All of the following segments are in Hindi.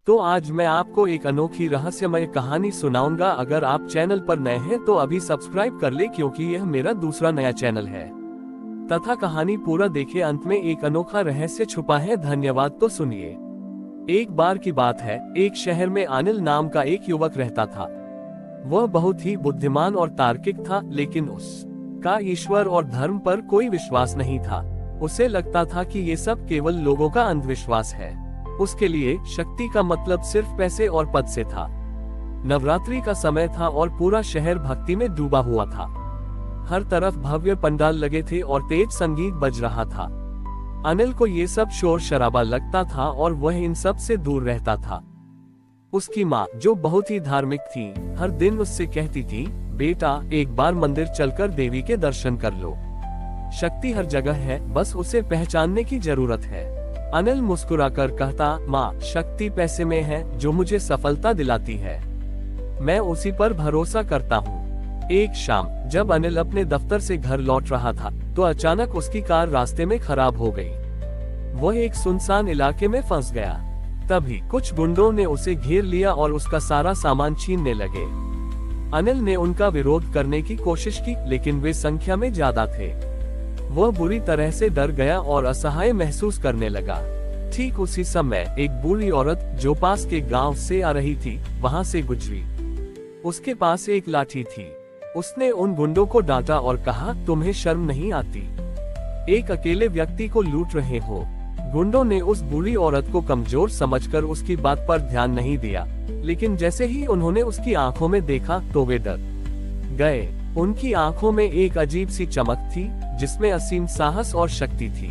तो आज मैं आपको एक अनोखी रहस्यमय कहानी सुनाऊंगा। अगर आप चैनल पर नए हैं तो अभी सब्सक्राइब कर ले, क्योंकि यह मेरा दूसरा नया चैनल है। तथा कहानी पूरा देखे, अंत में एक अनोखा रहस्य छुपा है। धन्यवाद। तो सुनिए। एक बार की बात है, एक शहर में अनिल नाम का एक युवक रहता था। वह बहुत ही बुद्धिमान और तार्किक था, लेकिन उसका ईश्वर और धर्म पर कोई विश्वास नहीं था। उसे लगता था कि ये सब केवल लोगों का अंधविश्वास है। उसके लिए शक्ति का मतलब सिर्फ पैसे और पद से था। नवरात्रि का समय था और पूरा शहर भक्ति में डूबा हुआ था। हर तरफ भव्य पंडाल लगे थे और तेज संगीत बज रहा था। अनिल को ये सब शोर शराबा लगता था और वह इन सब से दूर रहता था। उसकी माँ, जो बहुत ही धार्मिक थी, हर दिन उससे कहती थी, बेटा एक बार मंदिर चलकर देवी के दर्शन कर लो। शक्ति हर जगह है, बस उसे पहचानने की जरूरत है। अनिल मुस्कुराकर कहता, माँ, शक्ति पैसे में है जो मुझे सफलता दिलाती है। मैं उसी पर भरोसा करता हूँ। एक शाम जब अनिल अपने दफ्तर से घर लौट रहा था तो अचानक उसकी कार रास्ते में खराब हो गई। वह एक सुनसान इलाके में फंस गया। तभी कुछ गुंडों ने उसे घेर लिया और उसका सारा सामान छीनने लगे। अनिल ने उनका विरोध करने की कोशिश की, लेकिन वे संख्या में ज्यादा थे। वह बुरी तरह से डर गया और असहाय महसूस करने लगा। ठीक उसी समय एक बूढ़ी औरत, जो पास के गांव से आ रही थी, वहां से गुजरी। उसके पास एक लाठी थी। उसने उन गुंडों को डांटा और कहा, तुम्हें शर्म नहीं आती? एक अकेले व्यक्ति को लूट रहे हो। गुंडों ने उस बूढ़ी औरत को कमजोर समझकर उसकी बात पर ध्यान नहीं दिया, लेकिन जैसे ही उन्होंने उसकी आंखों में देखा तो वे डर गए। उनकी आंखों में एक अजीब सी चमक थी, जिसमें असीम साहस और शक्ति थी।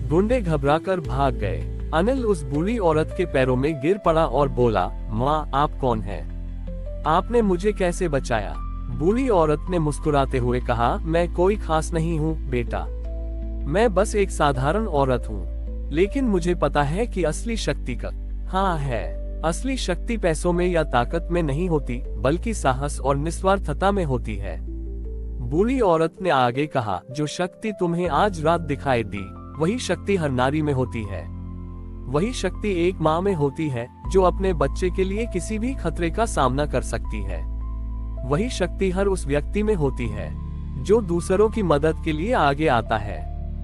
गुंडे घबराकर भाग गए। अनिल उस बूढ़ी औरत के पैरों में गिर पड़ा और बोला, माँ, आप कौन हैं? आपने मुझे कैसे बचाया? बूढ़ी औरत ने मुस्कुराते हुए कहा, मैं कोई खास नहीं हूँ बेटा, मैं बस एक साधारण औरत हूँ। लेकिन मुझे पता है कि असली शक्ति का हाँ है। असली शक्ति पैसों में या ताकत में नहीं होती, बल्कि साहस और निस्वार्थता में होती है। बूढ़ी औरत ने आगे कहा, जो शक्ति तुम्हें आज रात दिखाई दी, वही शक्ति हर नारी में होती है। वही शक्ति एक माँ में होती है, जो अपने बच्चे के लिए किसी भी खतरे का सामना कर सकती है। वही शक्ति हर उस व्यक्ति में होती है, जो दूसरों की मदद के लिए आगे आता है।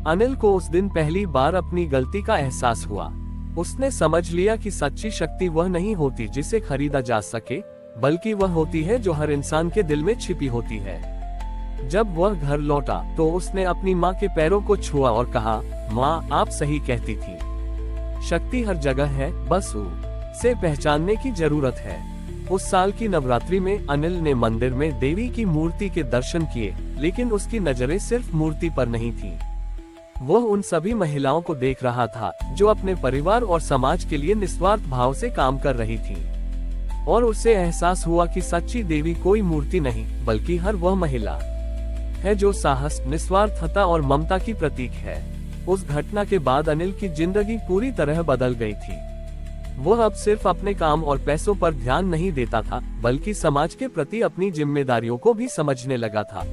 अनिल को उस दिन पहली बार अपनी गलती का एहसास हुआ। उसने समझ लिया कि सच्ची शक्ति वह नहीं होती जिसे खरीदा जा सके, बल्कि वह होती है जो हर इंसान के दिल में छिपी होती है। जब वह घर लौटा तो उसने अपनी माँ के पैरों को छुआ और कहा, माँ, आप सही कहती थी। शक्ति हर जगह है, बस उसे पहचानने की जरूरत है। उस साल की नवरात्रि में अनिल ने मंदिर में देवी की मूर्ति के दर्शन किए, लेकिन उसकी नजरें सिर्फ मूर्ति पर नहीं थी। वह उन सभी महिलाओं को देख रहा था जो अपने परिवार और समाज के लिए निस्वार्थ भाव से काम कर रही थीं। और उसे एहसास हुआ कि सच्ची देवी कोई मूर्ति नहीं, बल्कि हर वह महिला है जो साहस, निस्वार्थता और ममता की प्रतीक है। उस घटना के बाद अनिल की जिंदगी पूरी तरह बदल गई थी। वह अब सिर्फ अपने काम और पैसों पर ध्यान नहीं देता था, बल्कि समाज के प्रति अपनी जिम्मेदारियों को भी समझने लगा था।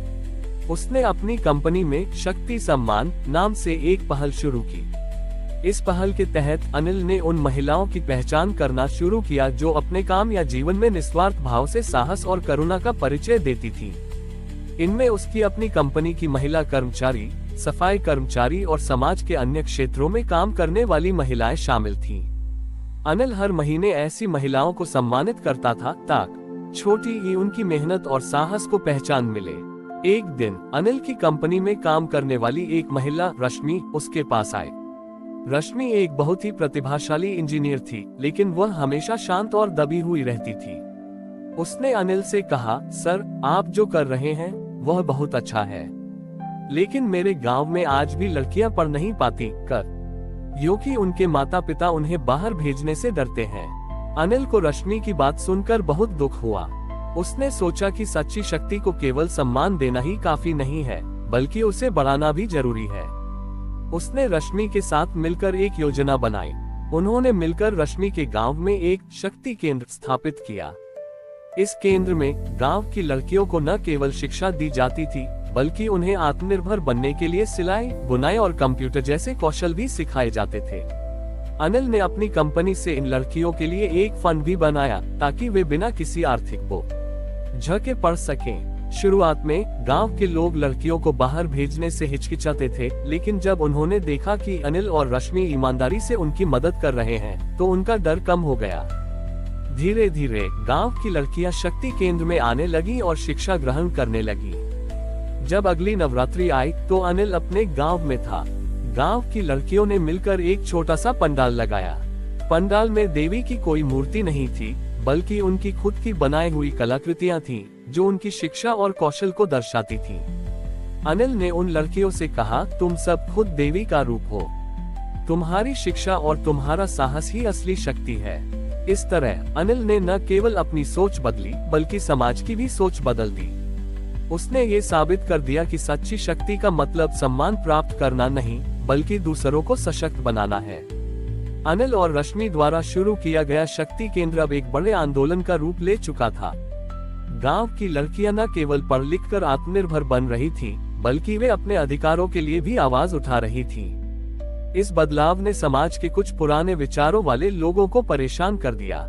उसने अपनी कंपनी में शक्ति सम्मान नाम से एक पहल शुरू की। इस पहल के तहत अनिल ने उन महिलाओं की पहचान करना शुरू किया जो अपने काम या जीवन में निस्वार्थ भाव से साहस और करुणा का परिचय देती थीं। इनमें उसकी अपनी कंपनी की महिला कर्मचारी, सफाई कर्मचारी और समाज के अन्य क्षेत्रों में काम करने वाली महिलाएं शामिल थीं। अनिल हर महीने ऐसी महिलाओं को सम्मानित करता था ताकि छोटी ही उनकी मेहनत और साहस को पहचान मिले। एक दिन अनिल की कंपनी में काम करने वाली एक महिला रश्मि उसके पास आई। रश्मि एक बहुत ही प्रतिभाशाली इंजीनियर थी, लेकिन वह हमेशा शांत और दबी हुई रहती थी। उसने अनिल से कहा, सर, आप जो कर रहे हैं वह बहुत अच्छा है, लेकिन मेरे गांव में आज भी लड़कियां पढ़ नहीं पाती, क्योंकि उनके माता पिता उन्हें बाहर भेजने से डरते हैं। अनिल को रश्मि की बात सुनकर बहुत दुख हुआ। उसने सोचा कि सच्ची शक्ति को केवल सम्मान देना ही काफी नहीं है, बल्कि उसे बढ़ाना भी जरूरी है। उसने रश्मि के साथ मिलकर एक योजना बनाई। उन्होंने मिलकर रश्मि के गांव में एक शक्ति केंद्र स्थापित किया। इस केंद्र में गांव की लड़कियों को न केवल शिक्षा दी जाती थी, बल्कि उन्हें आत्मनिर्भर बनने के लिए सिलाई, बुनाई और कंप्यूटर जैसे कौशल भी सिखाए जाते थे। अनिल ने अपनी कंपनी से इन लड़कियों के लिए एक फंड भी बनाया ताकि वे बिना किसी आर्थिक बोझ के पढ़ सकें। शुरुआत में गांव के लोग लड़कियों को बाहर भेजने से हिचकिचाते थे, लेकिन जब उन्होंने देखा कि अनिल और रश्मि ईमानदारी से उनकी मदद कर रहे हैं, तो उनका डर कम हो गया। धीरे धीरे गांव की लड़कियां शक्ति केंद्र में आने लगी और शिक्षा ग्रहण करने लगी। जब अगली नवरात्रि आई तो अनिल अपने गांव में था। गांव की लड़कियों ने मिलकर एक छोटा सा पंडाल लगाया। पंडाल में देवी की कोई मूर्ति नहीं थी, बल्कि उनकी खुद की बनाई हुई कलाकृतियां थीं, जो उनकी शिक्षा और कौशल को दर्शाती थीं। अनिल ने उन लड़कियों से कहा, तुम सब खुद देवी का रूप हो। तुम्हारी शिक्षा और तुम्हारा साहस ही असली शक्ति है। इस तरह अनिल ने न केवल अपनी सोच बदली, बल्कि समाज की भी सोच बदल दी। उसने ये साबित कर दिया कि सच्ची शक्ति का मतलब सम्मान प्राप्त करना नहीं, बल्कि दूसरों को सशक्त बनाना है। अनिल और रश्मि द्वारा शुरू किया गया शक्ति केंद्र अब एक बड़े आंदोलन का रूप ले चुका था। गांव की लड़कियां न केवल पढ़ लिख कर आत्मनिर्भर बन रही थीं, बल्कि वे अपने अधिकारों के लिए भी आवाज उठा रही थीं। इस बदलाव ने समाज के कुछ पुराने विचारों वाले लोगों को परेशान कर दिया।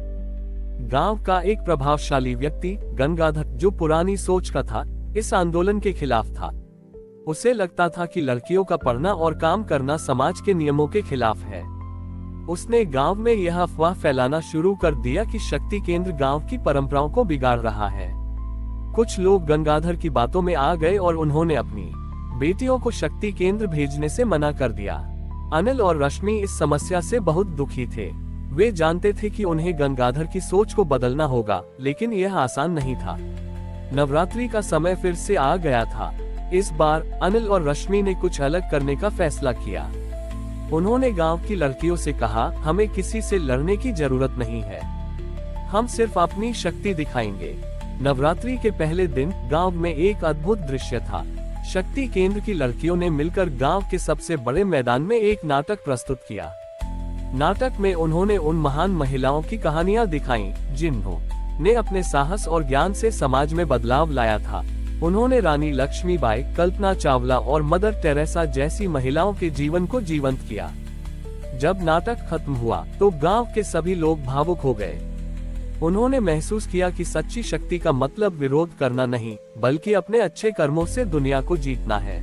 गांव का एक प्रभावशाली व्यक्ति गंगाधर, जो पुरानी सोच का था, इस आंदोलन के खिलाफ था। उसे लगता था कि लड़कियों का पढ़ना और काम करना समाज के नियमों के खिलाफ है। उसने गांव में यह अफवाह फैलाना शुरू कर दिया कि शक्ति केंद्र गांव की परंपराओं को बिगाड़ रहा है। कुछ लोग गंगाधर की बातों में आ गए और उन्होंने अपनी बेटियों को शक्ति केंद्र भेजने से मना कर दिया। अनिल और रश्मि इस समस्या से बहुत दुखी थे। वे जानते थे कि उन्हें गंगाधर की सोच को बदलना होगा, लेकिन यह आसान नहीं था। नवरात्रि का समय फिर से आ गया था। इस बार अनिल और रश्मि ने कुछ अलग करने का फैसला किया। उन्होंने गांव की लड़कियों से कहा, हमें किसी से लड़ने की जरूरत नहीं है, हम सिर्फ अपनी शक्ति दिखाएंगे। नवरात्रि के पहले दिन गांव में एक अद्भुत दृश्य था। शक्ति केंद्र की लड़कियों ने मिलकर गांव के सबसे बड़े मैदान में एक नाटक प्रस्तुत किया। नाटक में उन्होंने उन महान महिलाओं की कहानियां दिखाईं, जिन्होंने अपने साहस और ज्ञान से समाज में बदलाव लाया था। उन्होंने रानी लक्ष्मीबाई, कल्पना चावला और मदर टेरेसा जैसी महिलाओं के जीवन को जीवंत किया। जब नाटक खत्म हुआ तो गांव के सभी लोग भावुक हो गए। उन्होंने महसूस किया कि सच्ची शक्ति का मतलब विरोध करना नहीं, बल्कि अपने अच्छे कर्मों से दुनिया को जीतना है।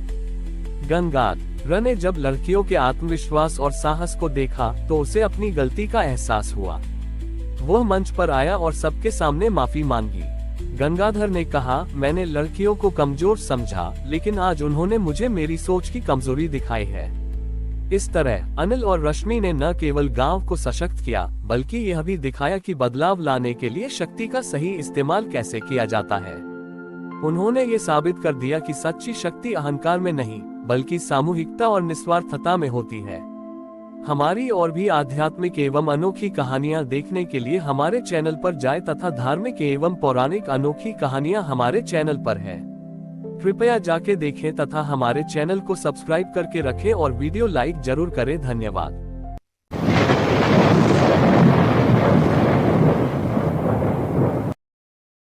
गंगाधर ने जब लड़कियों के आत्मविश्वास और साहस को देखा तो उसे अपनी गलती का एहसास हुआ। वह मंच पर आया और सबके सामने माफी मांगी। गंगाधर ने कहा, मैंने लड़कियों को कमजोर समझा, लेकिन आज उन्होंने मुझे मेरी सोच की कमजोरी दिखाई है। इस तरह अनिल और रश्मि ने न केवल गांव को सशक्त किया, बल्कि यह भी दिखाया कि बदलाव लाने के लिए शक्ति का सही इस्तेमाल कैसे किया जाता है। उन्होंने ये साबित कर दिया कि सच्ची शक्ति अहंकार में नहीं, बल्कि सामूहिकता और निस्वार्थता में होती है। हमारी और भी आध्यात्मिक एवं अनोखी कहानियां देखने के लिए हमारे चैनल पर जाएं तथा धार्मिक एवं पौराणिक अनोखी कहानियां हमारे चैनल पर है। कृपया जाके देखें तथा हमारे चैनल को सब्सक्राइब करके रखें और वीडियो लाइक जरूर करें। धन्यवाद।